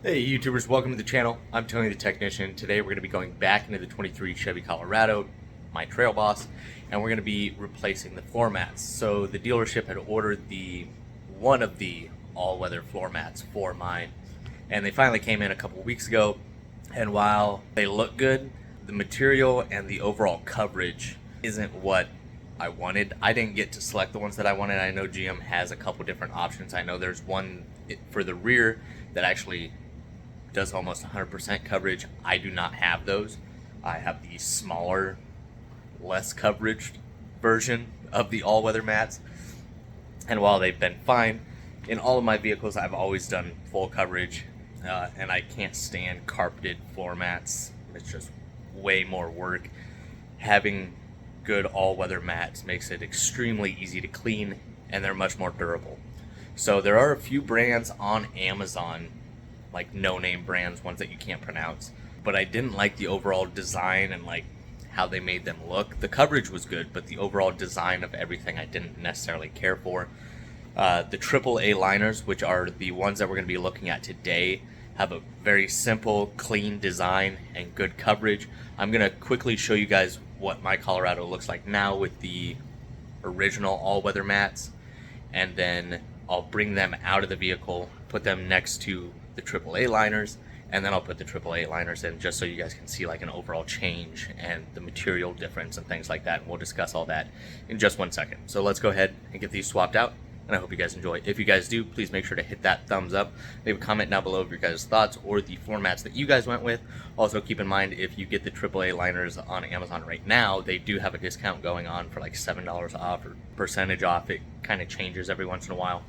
Hey YouTubers, welcome to the channel. I'm Tony the Technician. Today we're going to be going back into the 23 Chevy Colorado, my Trail Boss, and we're going to be replacing the floor mats. So the dealership had ordered one of the all-weather floor mats for mine, and they finally came in a couple weeks ago. And while they look good, the material and the overall coverage isn't what I wanted. I didn't get to select the ones that I wanted. I know GM has a couple different options. I know there's one for the rear that actually does almost 100% coverage. I do not have those. I have the smaller, less coverage version of the all-weather mats. And while they've been fine, in all of my vehicles I've always done full coverage, and I can't stand carpeted floor mats. It's just way more work. Having good all-weather mats makes it extremely easy to clean, and they're much more durable. So there are a few brands on Amazon, like no-name brands, ones that you can't pronounce, but I didn't like the overall design and like how they made them look. The coverage was good, but the overall design of everything I didn't necessarily care for. The AAA liners, which are the ones that we're going to be looking at today, have a very simple, clean design and good coverage. I'm going to quickly show you guys what my Colorado looks like now with the original all-weather mats, and then I'll bring them out of the vehicle, put them next to the AAA liners, and then I'll put the AAA liners in just so you guys can see like an overall change and the material difference and things like that. And we'll discuss all that in just 1 second. So let's go ahead and get these swapped out, and I hope you guys enjoy. If you guys do, please make sure to hit that thumbs up. Leave a comment down below of your guys' thoughts or the floor mats that you guys went with. Also keep in mind, if you get the AAA liners on Amazon right now, they do have a discount going on for like $7 off or percentage off. It kind of changes every once in a while.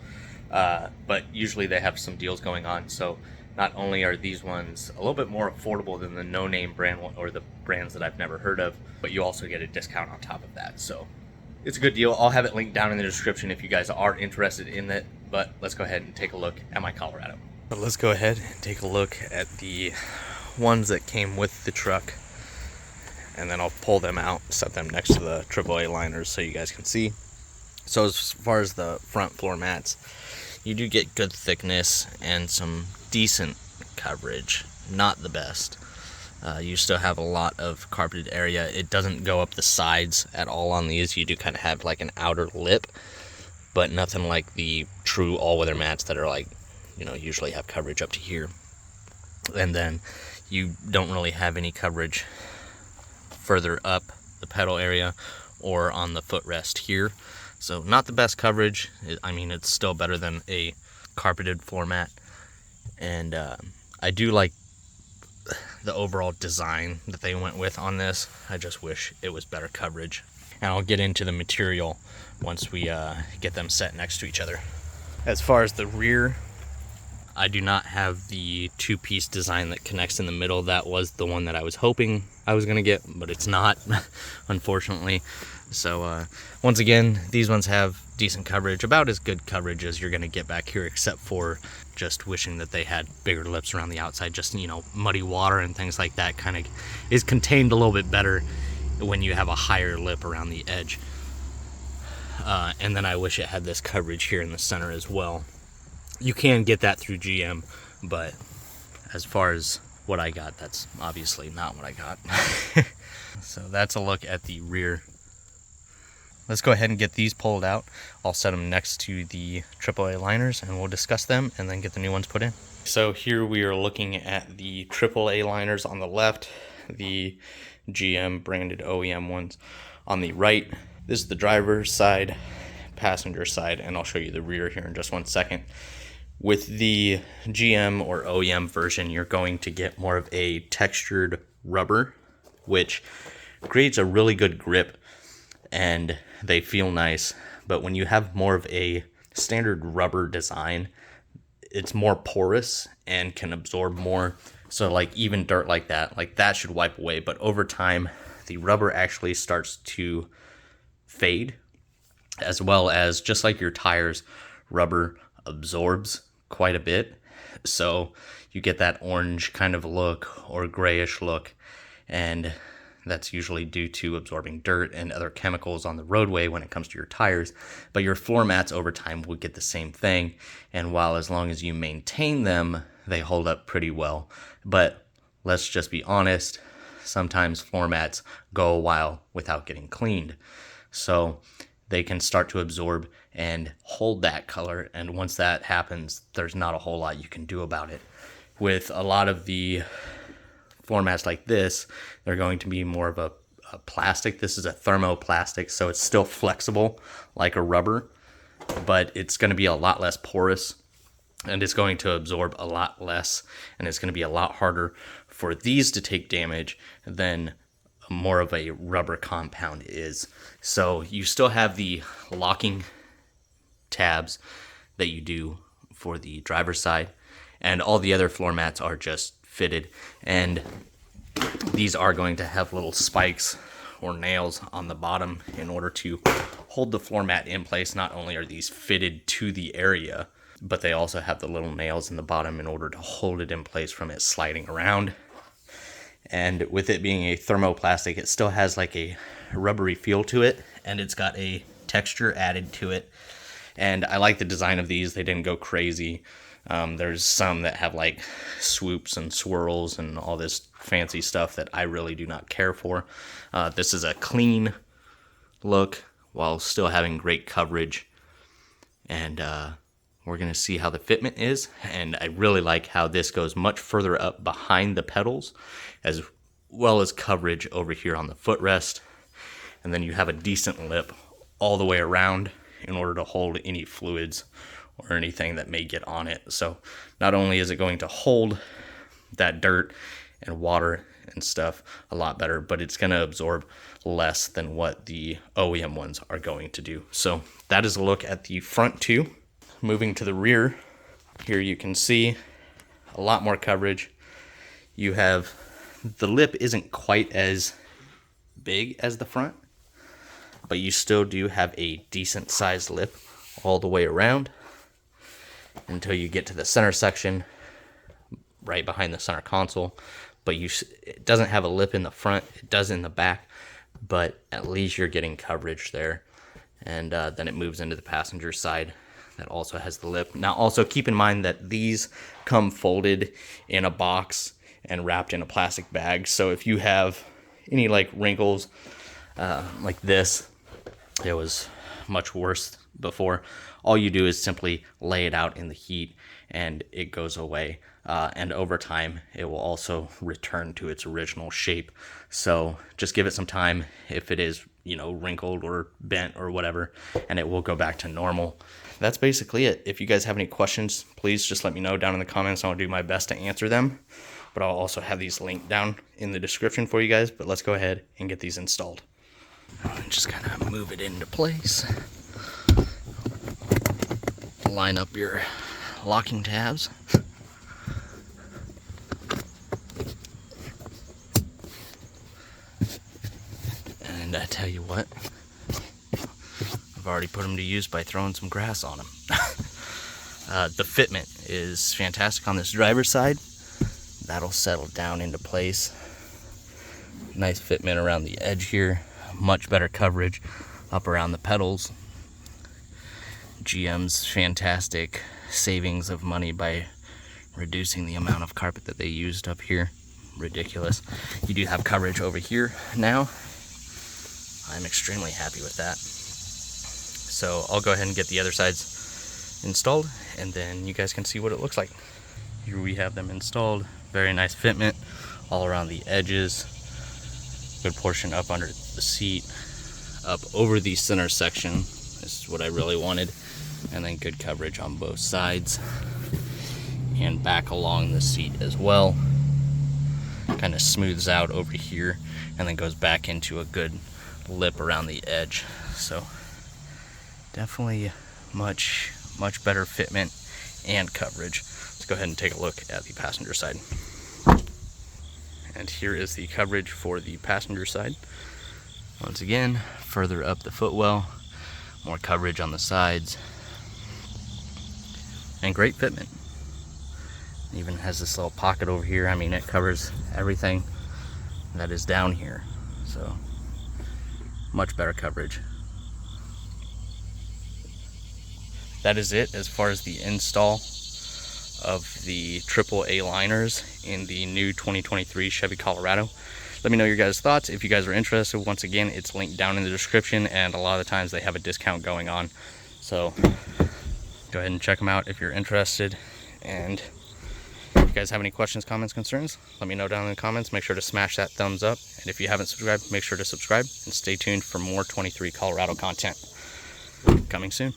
But usually they have some deals going on. So not only are these ones a little bit more affordable than the no-name brand or the brands that I've never heard of, but you also get a discount on top of that. So it's a good deal. I'll have it linked down in the description if you guys are interested in it. But let's go ahead and take a look at my Colorado. But let's go ahead and take a look at the ones that came with the truck, and then I'll pull them out, set them next to the AAA liners so you guys can see. So as far as the front floor mats, you do get good thickness and some decent coverage. Not the best. You still have a lot of carpeted area. It doesn't go up the sides at all on these. You do kind of have like an outer lip, but nothing like the true all-weather mats that are like, usually have coverage up to here. And then you don't really have any coverage further up the pedal area or on the footrest here. So not the best coverage. I mean, it's still better than a carpeted floor mat. And I do like the overall design that they went with on this. I just wish it was better coverage. And I'll get into the material once we get them set next to each other. As far as the rear, I do not have the two-piece design that connects in the middle. That was the one that I was hoping I was going to get, but it's not, unfortunately. So once again, these ones have decent coverage, about as good coverage as you're going to get back here, except for just wishing that they had bigger lips around the outside. Just, muddy water and things like that kind of is contained a little bit better when you have a higher lip around the edge. And then I wish it had this coverage here in the center as well. You can get that through GM, but as far as what I got, that's obviously not what I got. So that's a look at the rear. Let's go ahead and get these pulled out. I'll set them next to the AAA liners and we'll discuss them and then get the new ones put in. So here we are looking at the AAA liners on the left, the GM branded OEM ones on the right. This is the driver's side, passenger side, and I'll show you the rear here in just 1 second. With the GM or OEM version, you're going to get more of a textured rubber, which creates a really good grip and they feel nice. But when you have more of a standard rubber design, it's more porous and can absorb more. So like even dirt like that should wipe away. But over time, the rubber actually starts to fade, as well as, just like your tires, rubber absorbs quite a bit. So you get that orange kind of look or grayish look, and that's usually due to absorbing dirt and other chemicals on the roadway when it comes to your tires. But your floor mats over time will get the same thing, and while as long as you maintain them, they hold up pretty well. But let's just be honest, sometimes floor mats go a while without getting cleaned. So they can start to absorb and hold that color. And once that happens, there's not a whole lot you can do about it. With a lot of the floor mats like this, they're going to be more of a plastic. This is a thermoplastic, so it's still flexible like a rubber, but it's going to be a lot less porous, and it's going to absorb a lot less, and it's going to be a lot harder for these to take damage than more of a rubber compound is. So you still have the locking tabs that you do for the driver's side, and all the other floor mats are just fitted, and these are going to have little spikes or nails on the bottom in order to hold the floor mat in place. Not only are these fitted to the area, but they also have the little nails in the bottom in order to hold it in place from it sliding around. And with it being a thermoplastic, it still has like a rubbery feel to it, and it's got a texture added to it. And I like the design of these. They didn't go crazy. There's some that have like swoops and swirls and all this fancy stuff that I really do not care for. This is a clean look while still having great coverage. And we're going to see how the fitment is. And I really like how this goes much further up behind the pedals, as well as coverage over here on the footrest. And then you have a decent lip all the way around in order to hold any fluids or anything that may get on it. So not only is it going to hold that dirt and water and stuff a lot better, but it's going to absorb less than what the OEM ones are going to do. So that is a look at the front two. Moving to the rear, here you can see a lot more coverage. You have, the lip isn't quite as big as the front, but you still do have a decent sized lip all the way around until you get to the center section right behind the center console. But it doesn't have a lip in the front, it does in the back, but at least you're getting coverage there. And then it moves into the passenger side that also has the lip. Now also keep in mind that these come folded in a box and wrapped in a plastic bag. So if you have any like wrinkles like this, it was much worse before, all you do is simply lay it out in the heat and it goes away. And over time, it will also return to its original shape. So just give it some time. If it is, wrinkled or bent or whatever, and it will go back to normal. That's basically it. If you guys have any questions, please just let me know down in the comments. I'll do my best to answer them. But I'll also have these linked down in the description for you guys. But let's go ahead and get these installed. Just kind of move it into place. Line up your locking tabs. And I tell you what, I've already put them to use by throwing some grass on them. The fitment is fantastic on this driver's side. That'll settle down into place. Nice fitment around the edge here. Much better coverage up around the pedals. GM's fantastic savings of money by reducing the amount of carpet that they used up here. Ridiculous. You do have coverage over here now. I'm extremely happy with that. So I'll go ahead and get the other sides installed, and then you guys can see what it looks like. Here we have them installed. Very nice fitment all around the edges. Good portion up under the seat, up over the center section. This is what I really wanted. And then good coverage on both sides and back along the seat as well. Kind of smooths out over here and then goes back into a good lip around the edge. So definitely much better fitment and coverage. Let's go ahead and take a look at the passenger side. And here is the coverage for the passenger side. Once again, further up the footwell, more coverage on the sides, and great fitment. Even has this little pocket over here. I mean, it covers everything that is down here. So much better coverage. That is it as far as the install of the AAA liners in the new 2023 Chevy Colorado. Let me know your guys' thoughts. If you guys are interested, once again, it's linked down in the description, and a lot of the times they have a discount going on. So go ahead and check them out if you're interested. And if you guys have any questions, comments, concerns, let me know down in the comments. Make sure to smash that thumbs up. And if you haven't subscribed, make sure to subscribe and stay tuned for more 23 Colorado content coming soon.